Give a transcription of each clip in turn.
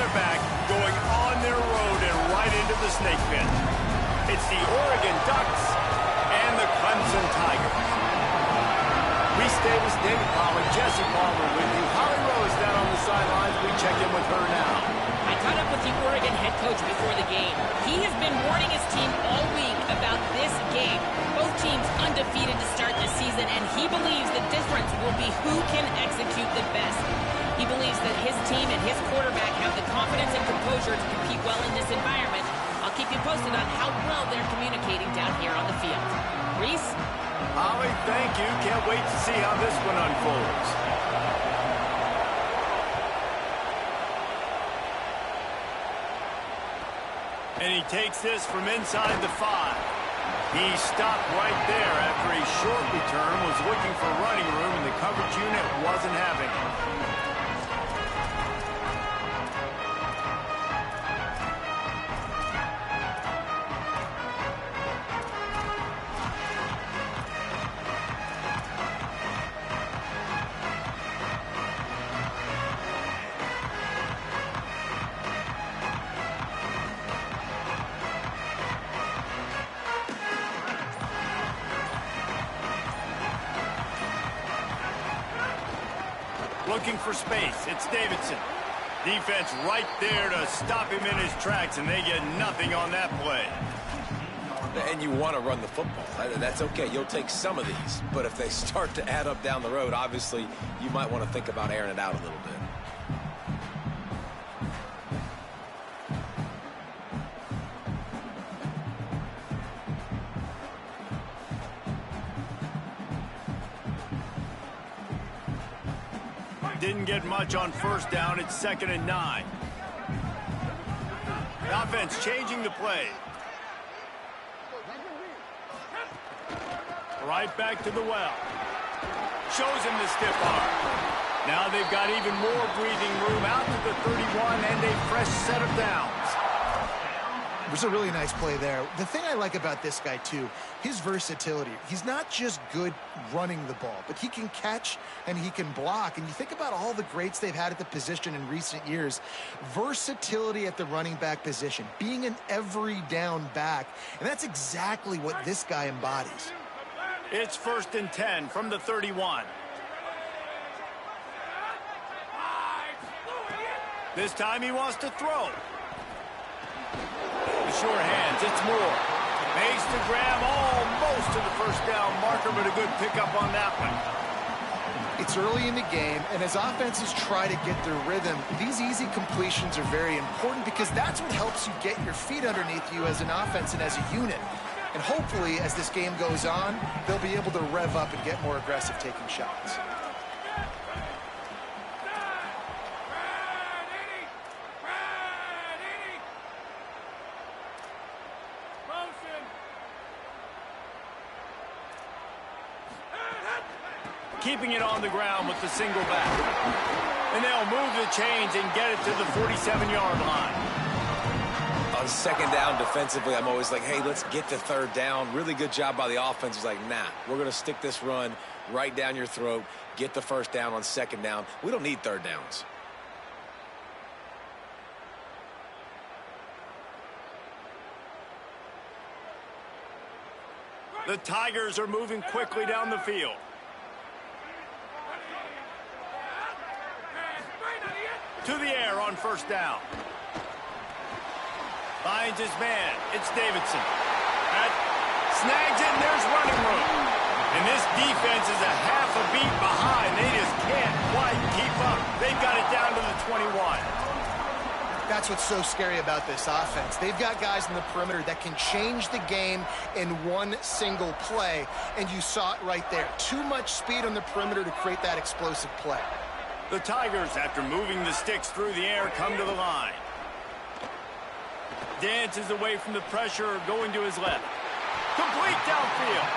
quarterback going on their road and right into the snake pit. It's the Oregon Ducks and the Clemson Tigers. Reese Davis, David Pollack, Jesse Palmer with you. Holly Rose down on the sidelines. We check in with her now. I caught up with the Oregon head coach before the game. He has been warning his team all week about this game. Both teams undefeated to start this season, and he believes the difference will be who can execute the best. He believes that his team and his quarterback have the confidence and composure to compete well in this environment. I'll keep you posted on how well they're communicating down here on the field. Reese? Holly, thank you. Can't wait to see how this one unfolds. And he takes this from inside the 5. He stopped right there after a short return, was looking for running room, and the coverage unit wasn't having it. Looking for space. It's Davidson. Defense right there to stop him in his tracks, and they get nothing on that play. And you want to run the football. That's okay. You'll take some of these. But if they start to add up down the road, obviously, you might want to think about airing it out a little bit. Didn't get much on first down. It's 2nd and 9. The offense changing the play. Right back to the well. Shows him the stiff arm. Now they've got even more breathing room out to the 31 and a fresh set of downs. It was a really nice play there. The thing I like about this guy, too, his versatility. He's not just good running the ball, but he can catch and he can block. And you think about all the greats they've had at the position in recent years. Versatility at the running back position, being an every down back. And that's exactly what this guy embodies. It's 1st and 10 from the 31. This time he wants to throw. The short hands, it's Moore. Makes the grab almost to the first down marker, but a good pickup on that one. It's early in the game, and as offenses try to get their rhythm, these easy completions are very important because that's what helps you get your feet underneath you as an offense and as a unit. And hopefully, as this game goes on, they'll be able to rev up and get more aggressive taking shots. Keeping it on the ground with the single back. And they'll move the chains and get it to the 47-yard line. On 2nd down defensively, I'm always like, hey, let's get to 3rd down. Really good job by the offense. It's like, nah, we're going to stick this run right down your throat, get the 1st down on 2nd down. We don't need 3rd downs. The Tigers are moving quickly down the field. To the air on 1st down. Finds his man. It's Davidson. Snags it, and there's running room. And this defense is a half a beat behind. They just can't quite keep up. They've got it down to the 21. That's what's so scary about this offense. They've got guys in the perimeter that can change the game in one single play, and you saw it right there. Too much speed on the perimeter to create that explosive play. The Tigers, after moving the sticks through the air, come to the line. Dances away from the pressure, going to his left. Complete downfield.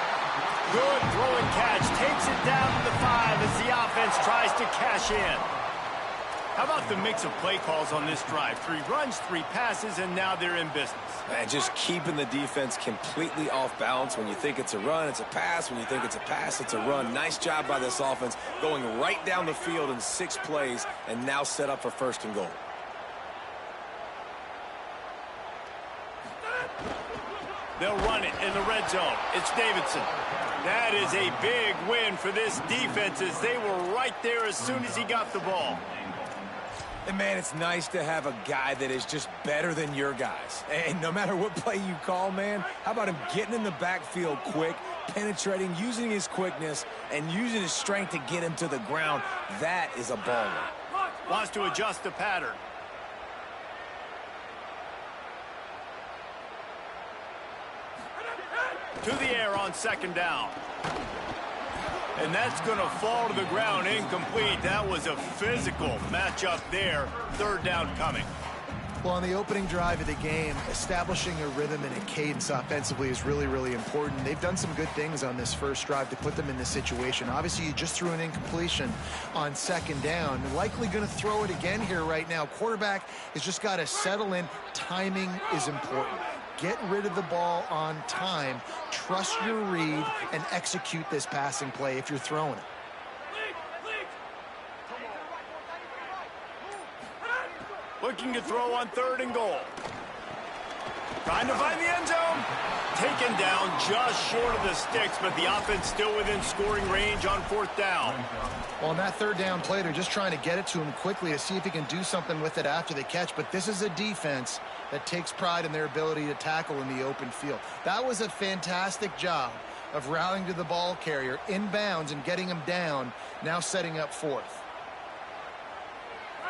Good throwing catch. Takes it down to the 5 as the offense tries to cash in. How about the mix of play calls on this drive? 3 runs, 3 passes, and now they're in business. And just keeping the defense completely off balance. When you think it's a run, it's a pass. When you think it's a pass, it's a run. Nice job by this offense going right down the field in 6 plays and now set up for 1st and goal. They'll run it in the red zone. It's Davidson. That is a big win for this defense as they were right there as soon as he got the ball. And, man, it's nice to have a guy that is just better than your guys. And no matter what play you call, man, how about him getting in the backfield quick, penetrating, using his quickness, and using his strength to get him to the ground? That is a baller. Wants to adjust the pattern. To the air on second down. And that's going to fall to the ground incomplete. That was a physical matchup there. Third down coming. Well, on the opening drive of the game, establishing a rhythm and a cadence offensively is really, really important. They've done some good things on this first drive to put them in this situation. Obviously, you just threw an incompletion on second down. Likely going to throw it again here right now. Quarterback has just got to settle in. Timing is important. Get rid of the ball on time. Trust your read and execute this passing play if you're throwing it. Looking to throw on third and goal. Trying to find the end zone. Taken down just short of the sticks, but the offense still within scoring range on fourth down. Well, on that third down play, they're just trying to get it to him quickly to see if he can do something with it after the catch. But this is a defense that takes pride in their ability to tackle in the open field. That was a fantastic job of rallying to the ball carrier inbounds and getting him down, now setting up fourth.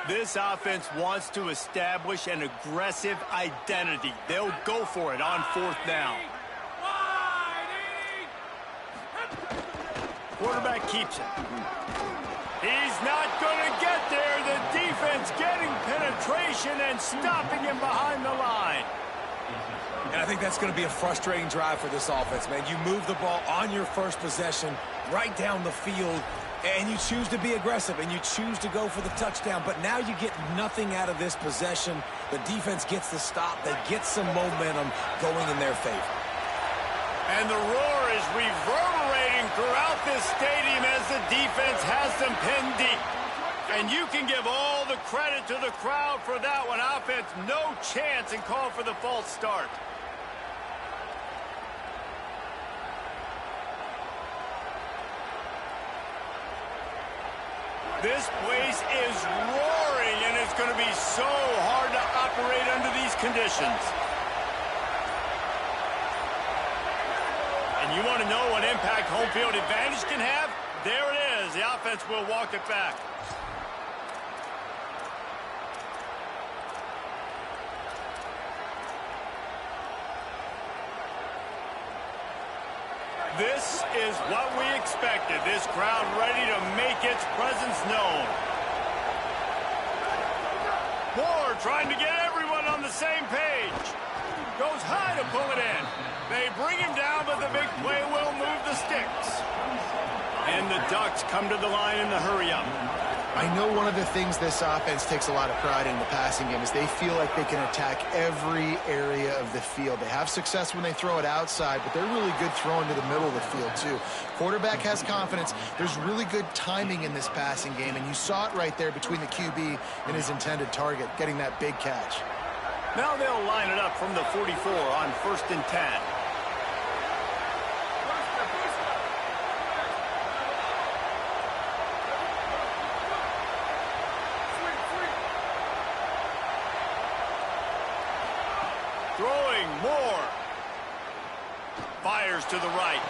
This offense wants to establish an aggressive identity. They'll go for it on fourth down. Quarterback keeps it. He's not going to get there. The defense getting penetration and stopping him behind the line. And I think that's going to be a frustrating drive for this offense, man. You move the ball on your first possession right down the field, and you choose to be aggressive, and you choose to go for the touchdown. But now you get nothing out of this possession. The defense gets the stop. They get some momentum going in their favor. And the roar is reverberating throughout this stadium as the defense has them pinned deep. And you can give all the credit to the crowd for that one. Offense, no chance, and call for the false start. This place is roaring, and it's going to be so hard to operate under these conditions. And you want to know what impact home field advantage can have? There it is. The offense will walk it back. This is what we expected. This crowd ready to make its presence known. Moore trying to get everyone on the same page. Goes high to pull it in. They bring him down, but the big play will move the sticks. And the Ducks come to the line in the hurry-up. I know one of the things this offense takes a lot of pride in the passing game is they feel like they can attack every area of the field. They have success when they throw it outside, but they're really good throwing to the middle of the field, too. Quarterback has confidence. There's really good timing in this passing game, and you saw it right there between the QB and his intended target, getting that big catch. Now they'll line it up from the 44 on 1st and 10. Throwing Moore. Fires to the right.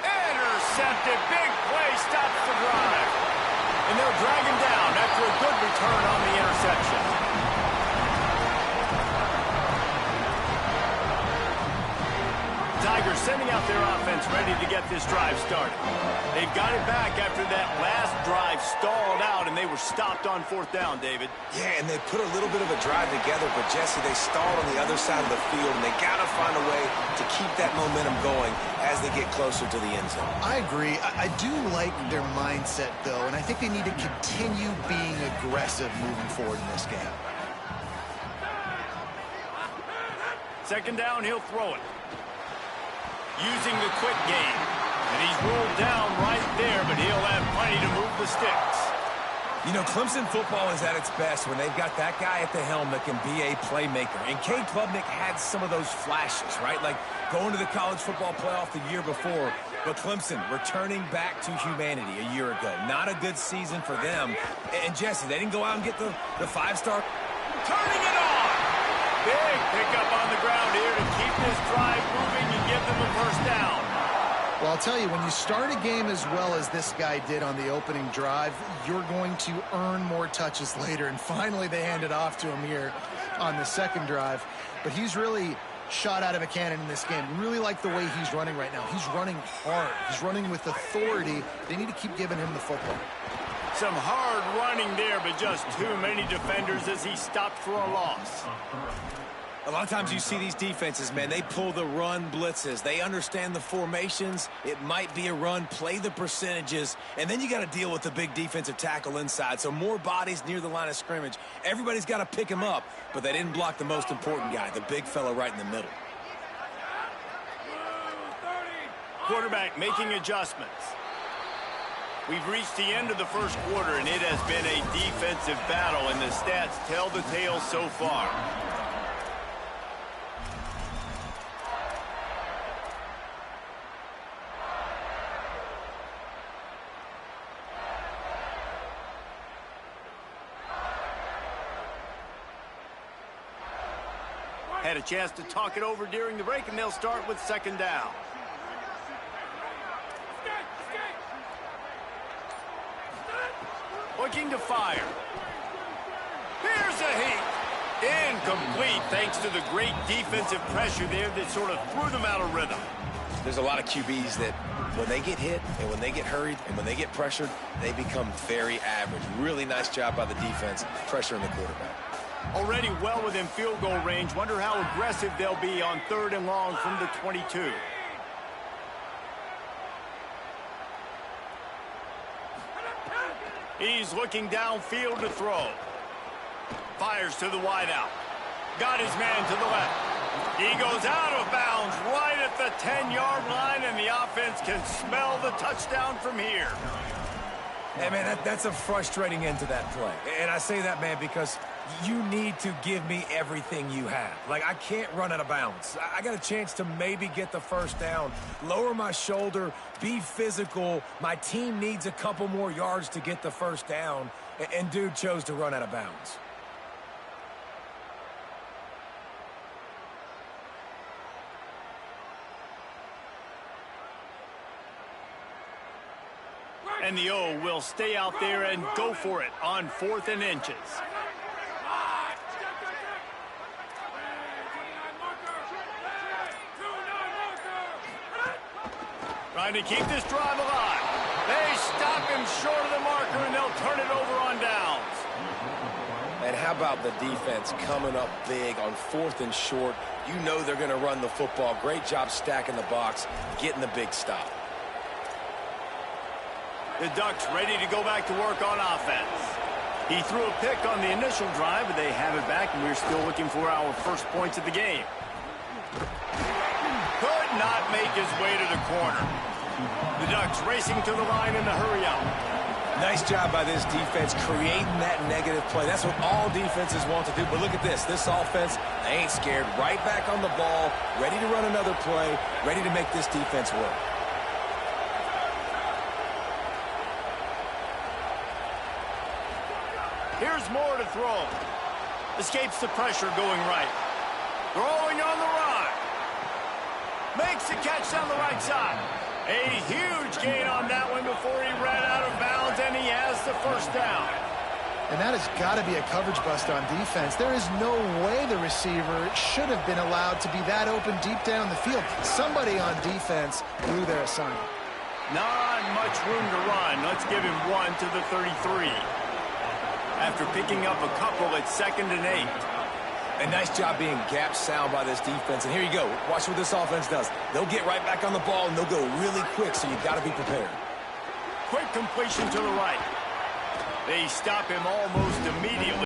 Intercepted. Big play stops the drive. And they'll drag him down after a good return on the interception. Tigers sending out their offense ready to get this drive started. They've got it back after that last drive stalled out, and they were stopped on 4th down, David. Yeah, and they put a little bit of a drive together, but, Jesse, they stalled on the other side of the field, and they got to find a way to keep that momentum going as they get closer to the end zone. I agree. I do like their mindset, though, and I think they need to continue being aggressive moving forward in this game. 2nd down, he'll throw it. Using the quick game. And he's rolled down right there, but he'll have plenty to move the sticks. You know, Clemson football is at its best when they've got that guy at the helm that can be a playmaker. And Cade Klubnik had some of those flashes, right? Like going to the college football playoff the year before. But Clemson returning back to humanity a year ago. Not a good season for them. And Jesse, they didn't go out and get the 5-star. Turning it on. Big pickup on the ground here to keep this drive moving and give them a first down. Well, I'll tell you, when you start a game as well as this guy did on the opening drive, you're going to earn more touches later. And finally, they handed off to him here on the second drive. But he's really shot out of a cannon in this game. Really like the way he's running right now. He's running hard. He's running with authority. They need to keep giving him the football. Some hard running there, but just too many defenders as he stopped for a loss. A lot of times you see these defenses, man, they pull the run blitzes. They understand the formations. It might be a run, play the percentages, and then you got to deal with the big defensive tackle inside. So more bodies near the line of scrimmage. Everybody's got to pick him up, but they didn't block the most important guy, the big fella right in the middle. Quarterback making adjustments. We've reached the end of the first quarter, and it has been a defensive battle, and the stats tell the tale so far. Had a chance to talk it over during the break, and they'll start with second down. Looking to fire. Here's a heat. Incomplete thanks to the great defensive pressure there that sort of threw them out of rhythm. There's a lot of QBs that when they get hit and when they get hurried and when they get pressured, they become very average. Really nice job by the defense pressuring the quarterback. Already well within field goal range. Wonder how aggressive they'll be on 3rd and long from the 22. He's looking downfield to throw. Fires to the wideout. Got his man to the left. He goes out of bounds right at the 10-yard line, and the offense can smell the touchdown from here. Hey, man, that's a frustrating end to that play. And I say that, man, because you need to give me everything you have. Like, I can't run out of bounds. I got a chance to maybe get the first down, lower my shoulder, be physical. My team needs a couple more yards to get the first down, and dude chose to run out of bounds. And the O will stay out there and go for it on 4th and inches. Trying to keep this drive alive. They stop him short of the marker, and they'll turn it over on downs. And how about the defense coming up big on 4th and short? You know they're going to run the football. Great job stacking the box, getting the big stop. The Ducks ready to go back to work on offense. He threw a pick on the initial drive, but they have it back, and we're still looking for our first points of the game. Could not make his way to the corner. The Ducks racing to the line in the hurry up. Nice job by this defense creating that negative play. That's what all defenses want to do. But look at this. This offense, they ain't scared. Right back on the ball, ready to run another play, ready to make this defense work. Here's more to throw. Escapes the pressure going right. Throwing on the run. Makes the catch down the right side. A huge gain on that one before he ran out of bounds, and he has the first down. And that has got to be a coverage bust on defense. There is no way the receiver should have been allowed to be that open deep down the field. Somebody on defense blew their assignment. Not much room to run. Let's give him one to the 33. After picking up a couple at 2nd and 8. A nice job being gap sound by this defense. And here you go. Watch what this offense does. They'll get right back on the ball, and they'll go really quick, so you've got to be prepared. Quick completion to the right. They stop him almost immediately.